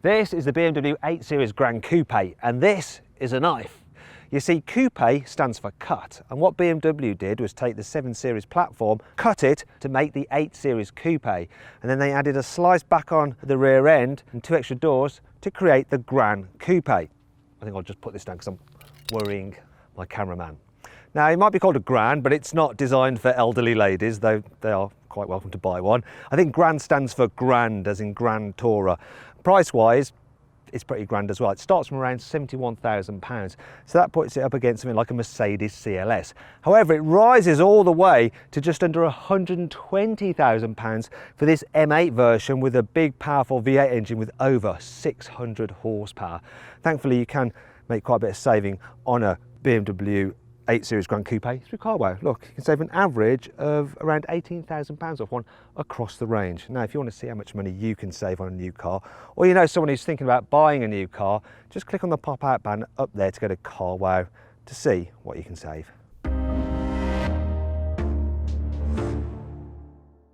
This is the BMW 8 Series Gran Coupe, and this is a knife. You see, coupe stands for cut, and what BMW did was take the 7 Series platform, cut it to make the 8 Series Coupe, and then they added a slice back on the rear end and 2 extra doors to create the Gran Coupe. I think I'll just put this down because I'm worrying my cameraman. Now, it might be called a Gran, but it's not designed for elderly ladies, though they are quite welcome to buy one. I think Gran stands for grand, as in Grand Tourer. Price-wise, it's pretty grand as well. It starts from around £71,000, so that puts it up against something like a Mercedes CLS. However, it rises all the way to just under £120,000 for this M8 version with a big, powerful V8 engine with over 600 horsepower. Thankfully, you can make quite a bit of saving on a BMW 8 Series Gran Coupe through carwow. Look, you can save an average of around £18,000 off one across the range. Now, if you want to see how much money you can save on a new car, or you know someone who's thinking about buying a new car, just click on the pop-out banner up there to go to carwow to see what you can save.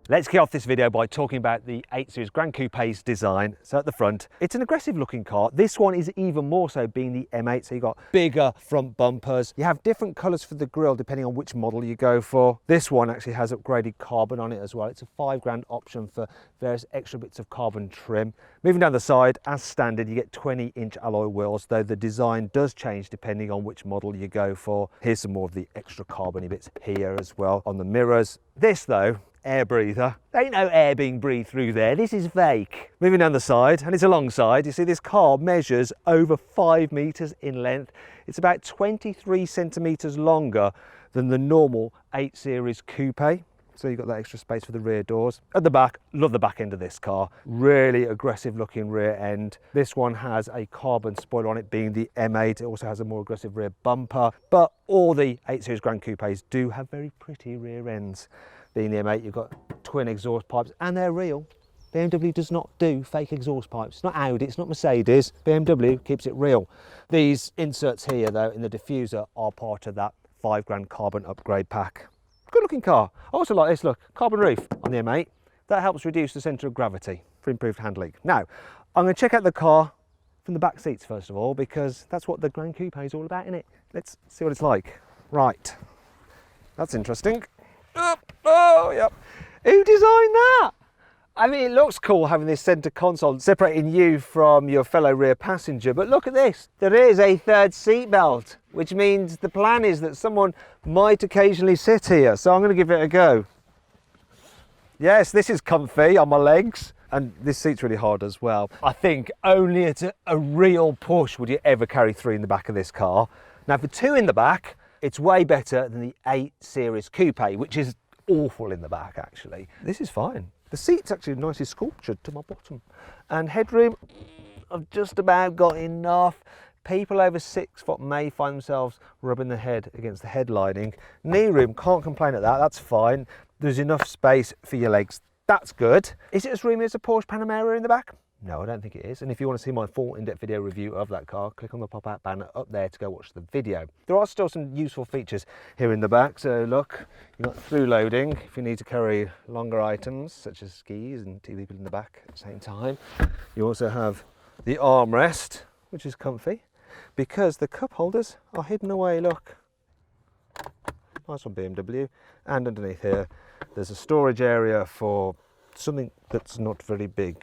Let's kick off this video by talking about the 8 Series Gran Coupe's design. So at the front, it's an aggressive looking car. This one is even more so being the M8, so you've got bigger front bumpers. You have different colours for the grille depending on which model you go for. This one actually has upgraded carbon on it as well. It's a £5,000 option for various extra bits of carbon trim. Moving down the side, as standard, you get 20-inch alloy wheels, though the design does change depending on which model you go for. Here's some more of the extra carbon-y bits here as well on the mirrors. This though, air breather. There ain't no air being breathed through there. This is fake. Moving down the side, and it's a long side, you see this car measures over 5 metres in length. It's about 23 centimetres longer than the normal 8 Series Coupe. So you've got that extra space for the rear doors. At the back, love the back end of this car. Really aggressive looking rear end. This one has a carbon spoiler on it, being the M8. It also has a more aggressive rear bumper. But all the 8 Series Gran Coupes do have very pretty rear ends. Being the M8, you've got twin exhaust pipes, and they're real. BMW does not do fake exhaust pipes. It's not Audi, it's not Mercedes. BMW keeps it real. These inserts here, though, in the diffuser are part of that £5,000 carbon upgrade pack. Good looking car. I also like this, look, carbon roof on the M8. That helps reduce the centre of gravity for improved handling. Now, I'm going to check out the car from the back seats first of all, because that's what the Gran Coupe is all about, isn't it? Let's see what it's like. Right, that's interesting. Oh, yep. Who designed that? I mean, it looks cool having this centre console separating you from your fellow rear passenger, but look at this. There is a third seat belt, which means the plan is that someone might occasionally sit here. So I'm going to give it a go. Yes, this is comfy on my legs, and this seat's really hard as well. I think only at a real push would you ever carry 3 in the back of this car. Now, for 2 in the back, it's way better than the 8 Series Coupe, which is awful in the back, actually. This is fine. The seat's actually nicely sculptured to my bottom. And headroom, I've just about got enough. People over 6 foot may find themselves rubbing their head against the headlining. Knee room, can't complain at that, that's fine. There's enough space for your legs, that's good. Is it as roomy as a Porsche Panamera in the back? No, I don't think it is. And if you want to see my full in-depth video review of that car, click on the pop-out banner up there to go watch the video. There are still some useful features here in the back. So look, you've got through loading if you need to carry longer items such as skis and 2 people in the back at the same time. You also have the armrest, which is comfy because the cup holders are hidden away, look. Nice on BMW. And underneath here, there's a storage area for something that's not very big.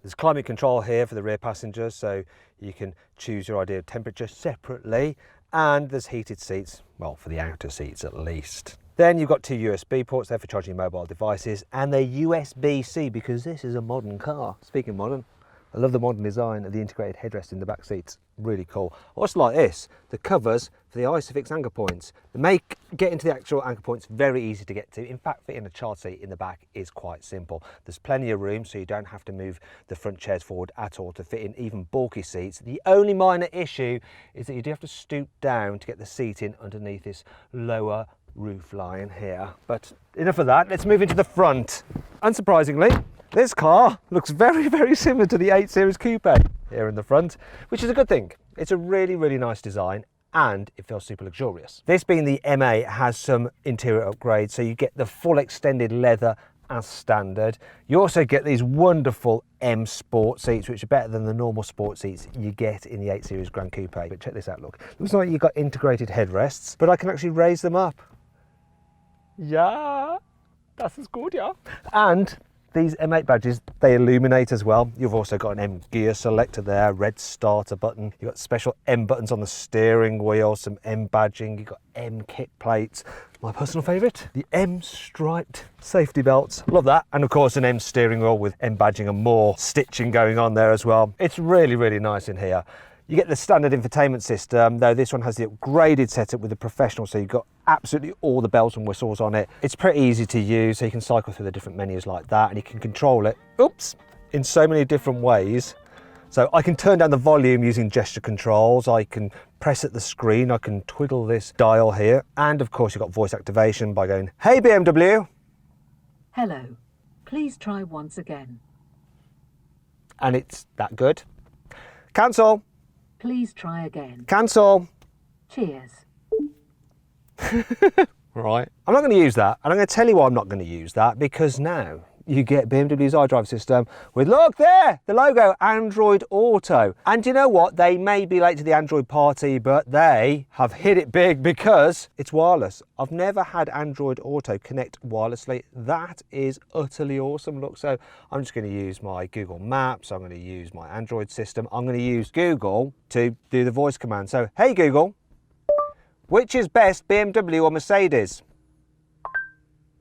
There's climate control here for the rear passengers, so you can choose your ideal temperature separately, and there's heated seats, well, for the outer seats at least. Then you've got 2 USB ports there for charging mobile devices, and they're USB-C because this is a modern car. Speaking of modern, I love the modern design of the integrated headrest in the back seats. Really cool. I also like this, the covers for the ISOFIX anchor points. They make getting to the actual anchor points very easy to get to. In fact, fitting a child seat in the back is quite simple. There's plenty of room, so you don't have to move the front chairs forward at all to fit in even bulky seats. The only minor issue is that you do have to stoop down to get the seat in underneath this lower roof line here. But enough of that, let's move into the front. Unsurprisingly, this car looks very, very similar to the 8 Series Coupe here in the front, which is a good thing. It's a really, really nice design and it feels super luxurious. This being the M8 has some interior upgrades, so you get the full extended leather as standard. You also get these wonderful M Sport seats, which are better than the normal sport seats you get in the 8 Series Gran Coupe. But check this out, look. Looks like you've got integrated headrests, but I can actually raise them up. Yeah, das ist gut, yeah. And these M8 badges, they illuminate as well. You've also got an M gear selector there, red starter button. You've got special M buttons on the steering wheel, some M badging. You've got M kit plates. My personal favourite, the M striped safety belts. Love that. And of course an M steering wheel with M badging and more stitching going on there as well. It's really, really nice in here. You get the standard infotainment system, though this one has the upgraded setup with the professional, so you've got absolutely all the bells and whistles on it. It's pretty easy to use, so you can cycle through the different menus like that, and you can control it, oops, in so many different ways. So I can turn down the volume using gesture controls, I can press at the screen, I can twiddle this dial here, and of course you've got voice activation by going, "Hey BMW." Hello, please try once again. And it's that good. Cancel. Please try again. Cancel. Cheers. Right. I'm not going to use that, and I'm going to tell you why I'm not going to use that, because now you get BMW's iDrive system with, look there, the logo, Android Auto. And you know what? They may be late to the Android party, but they have hit it big because it's wireless. I've never had Android Auto connect wirelessly. That is utterly awesome. Look, so I'm just going to use my Google Maps. I'm going to use my Android system. I'm going to use Google to do the voice command. So, hey Google, which is best, BMW or Mercedes?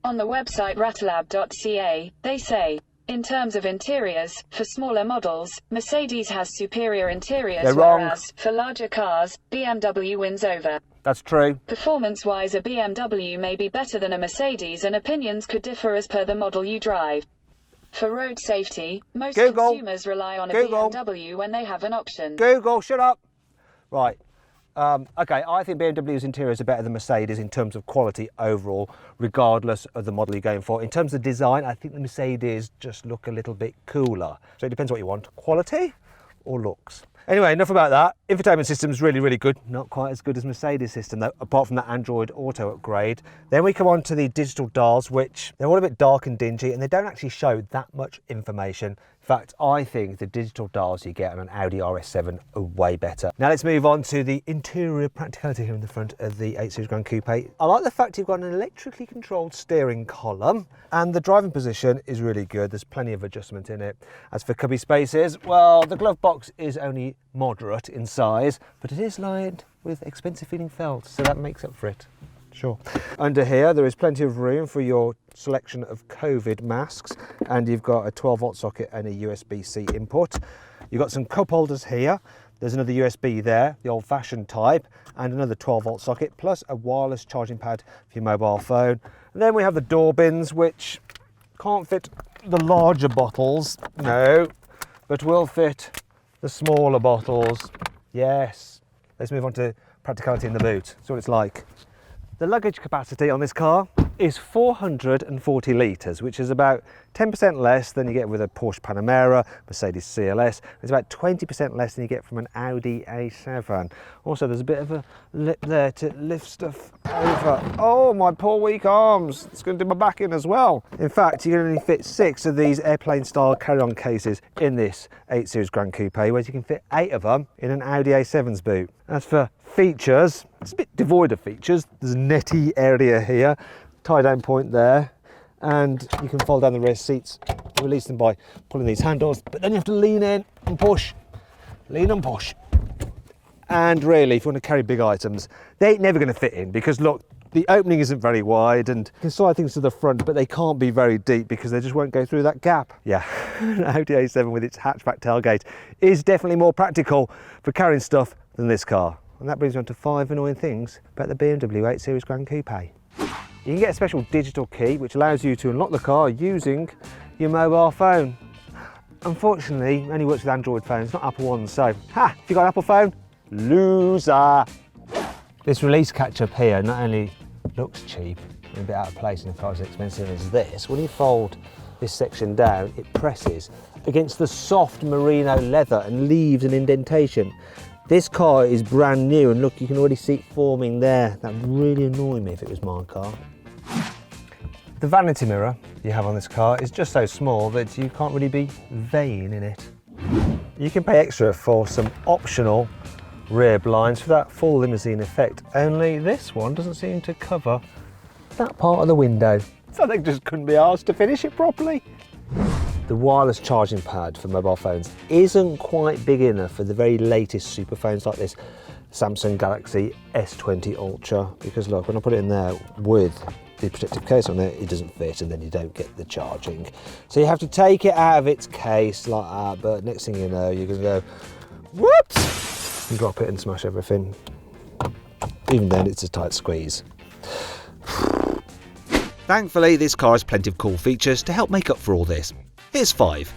On the website rattlab.ca, they say, in terms of interiors, for smaller models, Mercedes has superior interiors, They're wrong. Whereas, for larger cars, BMW wins over. That's true. Performance-wise, a BMW may be better than a Mercedes, and opinions could differ as per the model you drive. For road safety, most consumers rely on a BMW when they have an option. Google, shut up. Right. Okay, I think BMW's interiors are better than Mercedes in terms of quality overall, regardless of the model you're going for. In terms of design, I think the Mercedes just look a little bit cooler. So it depends what you want, quality or looks. Anyway, enough about that. Infotainment system's really, really good. Not quite as good as Mercedes system though, apart from that Android Auto upgrade. Then we come on to the digital dials, which they're all a bit dark and dingy, and they don't actually show that much information. In fact, I think the digital dials you get on an Audi RS7 are way better. Now let's move on to the interior practicality here in the front of the 8 Series Gran Coupe. I like the fact you've got an electrically controlled steering column, and the driving position is really good. There's plenty of adjustment in it. As for cubby spaces, well, the glove box is only moderate in size, but it is lined with expensive feeling felt, so that makes up for it. Sure. Under here there is plenty of room for your selection of COVID masks, and you've got a 12-volt socket and a USB-C input. You've got some cup holders here. There's another USB there, the old-fashioned type, and another 12-volt socket, plus a wireless charging pad for your mobile phone. And then we have the door bins, which can't fit the larger bottles, no, but will fit the smaller bottles. Yes. Let's move on to practicality in the boot. That's what it's like. The luggage capacity on this car is 440 litres, which is about 10% less than you get with a Porsche Panamera, Mercedes CLS. It's about 20% less than you get from an Audi A7. Also, there's a bit of a lip there to lift stuff over. Oh, my poor weak arms. It's going to do my back in as well. In fact, you can only fit 6 of these airplane-style carry-on cases in this 8 Series Gran Coupe, whereas you can fit 8 of them in an Audi A7's boot. As for features, it's a bit devoid of features. There's a netty area here, tie-down point there, and you can fold down the rear seats, release them by pulling these handles, but then you have to lean in and push, lean and push. And really, if you want to carry big items, they ain't never going to fit in, because look, the opening isn't very wide, and you can slide things to the front, but they can't be very deep because they just won't go through that gap. Yeah, an Audi A7 with its hatchback tailgate is definitely more practical for carrying stuff than this car. And that brings me on to 5 annoying things about the BMW 8 Series Gran Coupe. You can get a special digital key which allows you to unlock the car using your mobile phone. Unfortunately, it only works with Android phones, not Apple ones, so ha! If you've got an Apple phone, loser! This release catch up here not only looks cheap and a bit out of place in a car as expensive as this, when you fold this section down, it presses against the soft merino leather and leaves an indentation. This car is brand new, and look, you can already see it forming there. That would really annoy me if it was my car. The vanity mirror you have on this car is just so small that you can't really be vain in it. You can pay extra for some optional rear blinds for that full limousine effect, only this one doesn't seem to cover that part of the window. So they just couldn't be asked to finish it properly. The wireless charging pad for mobile phones isn't quite big enough for the very latest superphones like this Samsung Galaxy S20 Ultra, because look, when I put it in there with the protective case on it, it doesn't fit and then you don't get the charging. So you have to take it out of its case like that, but next thing you know, you're gonna go, whoops, and drop it and smash everything. Even then, it's a tight squeeze. Thankfully, this car has plenty of cool features to help make up for all this. Here's 5.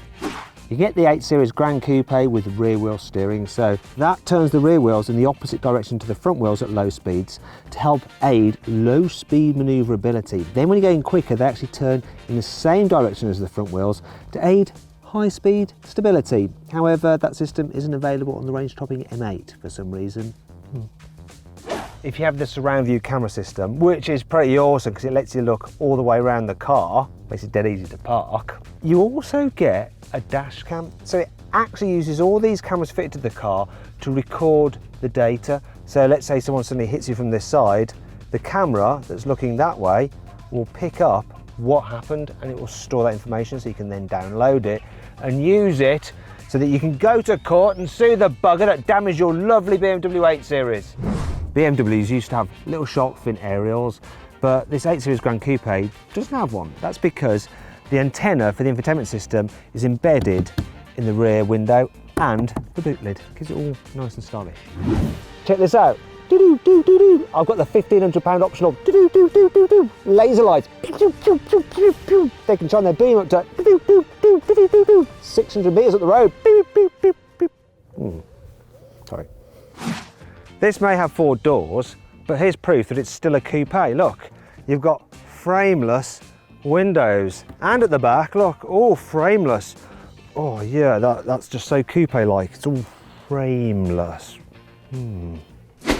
You get the 8 Series Gran Coupe with rear wheel steering, so that turns the rear wheels in the opposite direction to the front wheels at low speeds to help aid low speed manoeuvrability. Then when you're going quicker, they actually turn in the same direction as the front wheels to aid high speed stability. However, that system isn't available on the range topping M8 for some reason. If you have the surround view camera system, which is pretty awesome because it lets you look all the way around the car, makes it dead easy to park, you also get a dash cam. So it actually uses all these cameras fitted to the car to record the data. So let's say someone suddenly hits you from this side, the camera that's looking that way will pick up what happened and it will store that information so you can then download it and use it so that you can go to court and sue the bugger that damaged your lovely BMW 8 Series. BMWs used to have little shark fin aerials, but this 8 Series Gran Coupe doesn't have one. That's because the antenna for the infotainment system is embedded in the rear window and the boot lid. Gives it all nice and stylish. Check this out. I've got the £1,500 optional laser lights. They can shine their beam up to 600 metres up the road. Sorry. This may have 4 doors, but here's proof that it's still a coupe. Look, you've got frameless windows, and at the back, look, all frameless. Oh yeah, that's just so coupe-like. It's all frameless.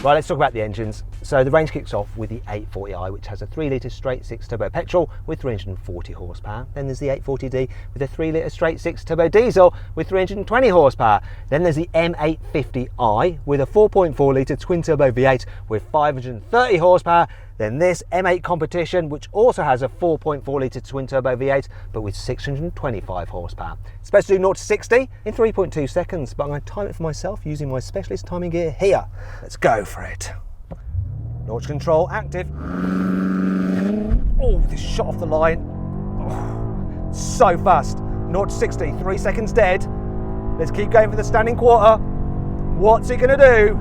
Right, let's talk about the engines. So the range kicks off with the 840i, which has a 3-litre straight 6 turbo petrol with 340 horsepower. Then there's the 840d with a 3-litre straight 6 turbo diesel with 320 horsepower. Then there's the M850i with a 4.4 litre twin turbo V8 with 530 horsepower. Then this M8 Competition, which also has a 4.4 litre twin turbo V8 but with 625 horsepower. It's supposed to do 0 to 60 in 3.2 seconds, but I'm going to time it for myself using my specialist timing gear here. Let's go for it. Launch control active. Oh, this shot off the line. Oh, so fast. 0 to 60, 3 seconds dead. Let's keep going for the standing quarter. What's it going to do?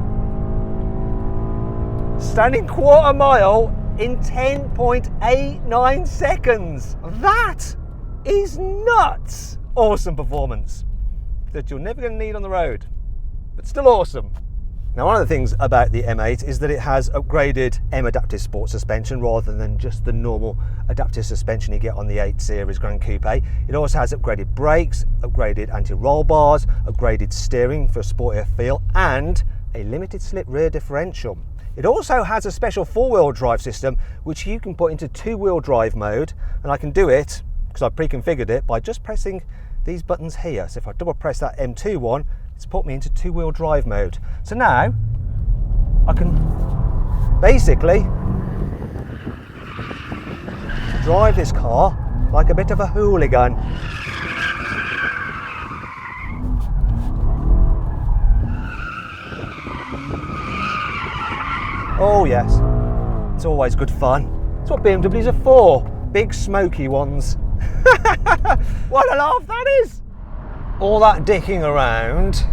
Standing quarter mile in 10.89 seconds. That is nuts. Awesome performance that you're never going to need on the road, but still awesome. Now, one of the things about the M8 is that it has upgraded M adaptive sport suspension rather than just the normal adaptive suspension you get on the 8 Series Gran Coupe. It also has upgraded brakes, upgraded anti-roll bars, upgraded steering for a sportier feel, and a limited slip rear differential. It also has a special 4-wheel drive system which you can put into 2-wheel drive mode, and I can do it because I've pre-configured it by just pressing these buttons here. So if I double press that M2 one, it's put me into 2-wheel drive mode. So now I can basically drive this car like a bit of a hooligan. Oh yes, it's always good fun. It's what BMWs are for, big smoky ones. What a laugh that is! All that dicking around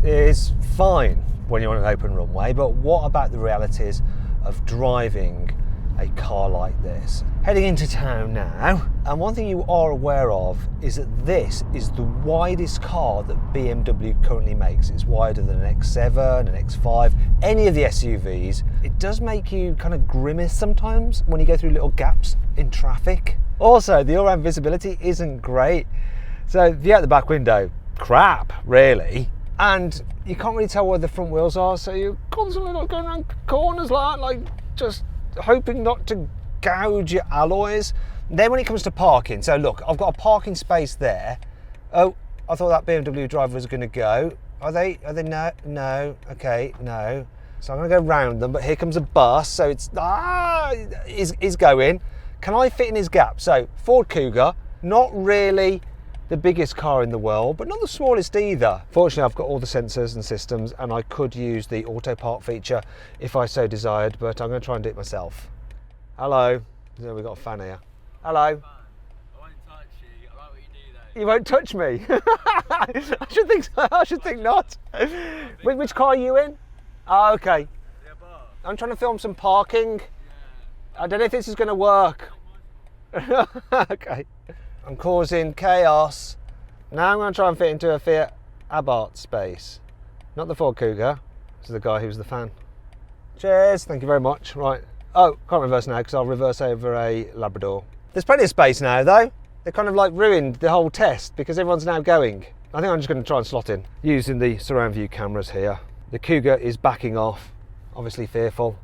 is fine when you're on an open runway, but what about the realities of driving a car like this? Heading into town now, and one thing you are aware of is that this is the widest car that BMW currently makes. It's wider than an X7, an X5, any of the SUVs. It does make you kind of grimace sometimes when you go through little gaps in traffic. Also, the all-round visibility isn't great. So the out the back window, crap, really. And you can't really tell where the front wheels are, so you're constantly like going around corners like just hoping not to gouge your alloys. Then when it comes to parking, so look, I've got a parking space there. Oh, I thought that BMW driver was going to go. Are they no, okay, no. So I'm going to go round them, but here comes a bus, so it's, he's going. Can I fit in his gap? So, Ford Kuga, not really the biggest car in the world, but not the smallest either. Fortunately, I've got all the sensors and systems, and I could use the auto park feature if I so desired, but I'm going to try and do it myself. Hello. So we've got a fan here. Hello. I won't touch you. I like what you do though. You won't touch me? I should think so. I should think not. Which car are you in? Oh, okay. I'm trying to film some parking. I don't know if this is going to work. Okay. I'm causing chaos. Now I'm going to try and fit into a Fiat Abarth space. Not the Ford Kuga. This is the guy who's the fan. Cheers. Thank you very much. Right. Oh, can't reverse now because I'll reverse over a Labrador. There's plenty of space now though. They kind of like ruined the whole test because everyone's now going. I think I'm just going to try and slot in using the surround view cameras here. The Kuga is backing off, obviously fearful.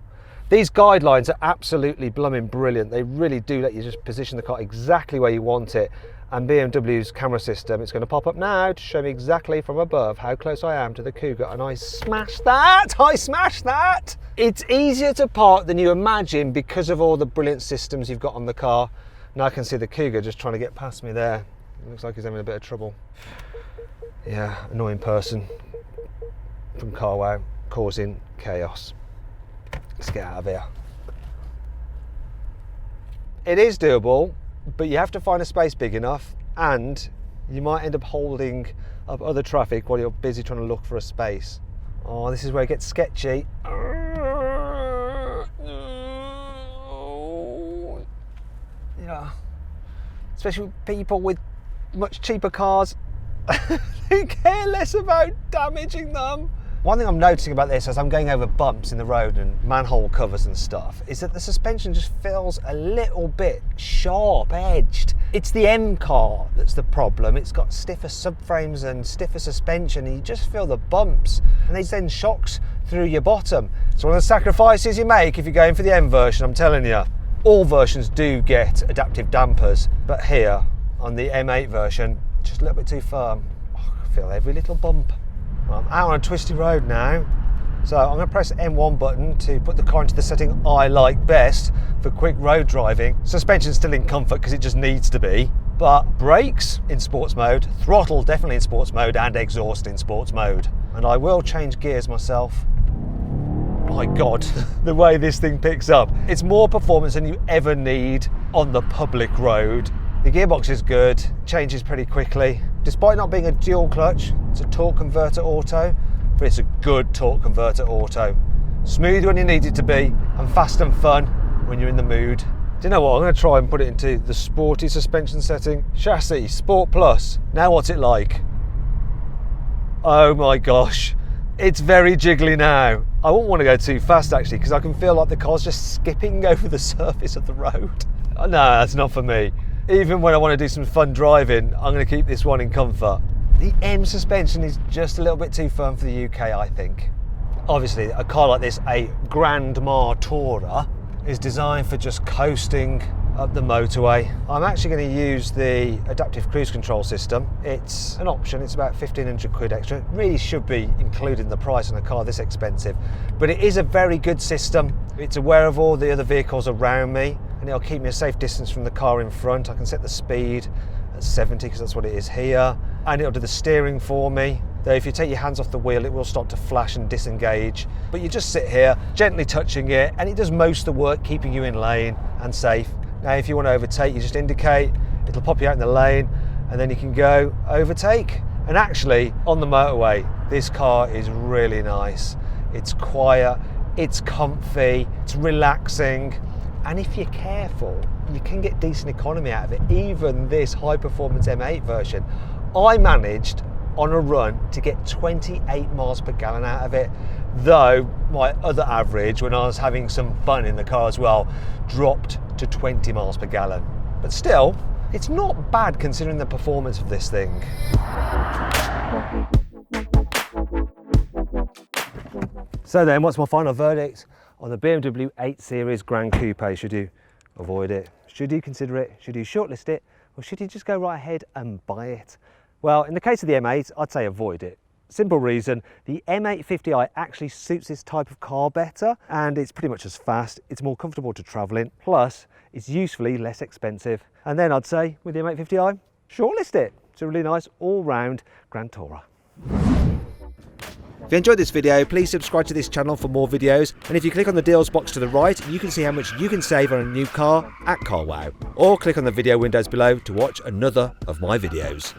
These guidelines are absolutely blooming brilliant. They really do let you just position the car exactly where you want it. And BMW's camera system, it's going to pop up now to show me exactly from above how close I am to the Kuga. And I smashed that! I smashed that! It's easier to park than you imagine because of all the brilliant systems you've got on the car. Now I can see the Kuga just trying to get past me there. It looks like he's having a bit of trouble. Yeah, annoying person from carwow causing chaos. Let's get out of here. It is doable, but you have to find a space big enough and you might end up holding up other traffic while you're busy trying to look for a space. Oh, this is where it gets sketchy. Yeah. Especially with people with much cheaper cars. They care less about damaging them. One thing I'm noticing about this as I'm going over bumps in the road and manhole covers and stuff is that the suspension just feels a little bit sharp edged. It's the M car that's the problem. It's got stiffer subframes and stiffer suspension and you just feel the bumps and they send shocks through your bottom. It's one of the sacrifices you make if you're going for the M version, I'm telling you. All versions do get adaptive dampers, but here on the M8 version, just a little bit too firm. Oh, I feel every little bump. I'm out on a twisty road now, so I'm going to press the M1 button to put the car into the setting I like best for quick road driving. Suspension's still in comfort because it just needs to be, but brakes in sports mode, throttle definitely in sports mode, and exhaust in sports mode. And I will change gears myself. My God, the way this thing picks up. It's more performance than you ever need on the public road. The gearbox is good, changes pretty quickly. Despite not being a dual clutch, it's a torque converter auto, but it's a good torque converter auto. Smooth when you need it to be, and fast and fun when you're in the mood. Do you know what? I'm going to try and put it into the sporty suspension setting. Chassis, Sport Plus. Now what's it like? Oh my gosh. It's very jiggly now. I won't want to go too fast actually, because I can feel like the car's just skipping over the surface of the road. No, that's not for me. Even when I want to do some fun driving, I'm going to keep this one in comfort. The M suspension is just a little bit too firm for the UK, I think. Obviously, a car like this, a Grandma Tourer, is designed for just coasting up the motorway. I'm actually going to use the adaptive cruise control system. It's an option, it's about 1,500 quid extra. It really should be included in the price on a car this expensive, but it is a very good system. It's aware of all the other vehicles around me, and it'll keep me a safe distance from the car in front. I can set the speed at 70 because that's what it is here, and it'll do the steering for me. Though if you take your hands off the wheel, it will start to flash and disengage. But you just sit here, gently touching it, and it does most of the work, keeping you in lane and safe. Now, if you want to overtake, you just indicate, it'll pop you out in the lane, and then you can go overtake. And actually, on the motorway, this car is really nice. It's quiet, it's comfy, it's relaxing, and if you're careful, you can get decent economy out of it. Even this high-performance M8 version, I managed on a run to get 28 miles per gallon out of it, though my other average, when I was having some fun in the car as well, dropped to 20 miles per gallon. But still, it's not bad considering the performance of this thing. So then, what's my final verdict on the BMW 8 Series Gran Coupe? Should you avoid it? Should you consider it? Should you shortlist it? Or should you just go right ahead and buy it? Well, in the case of the M8, I'd say avoid it. Simple reason, the M850i actually suits this type of car better, and it's pretty much as fast, it's more comfortable to travel in, plus it's usefully less expensive. And then I'd say, with the M850i, shortlist it. It's a really nice all-round Grand Tourer. If you enjoyed this video, please subscribe to this channel for more videos, and if you click on the deals box to the right, you can see how much you can save on a new car at CarWow, or click on the video windows below to watch another of my videos.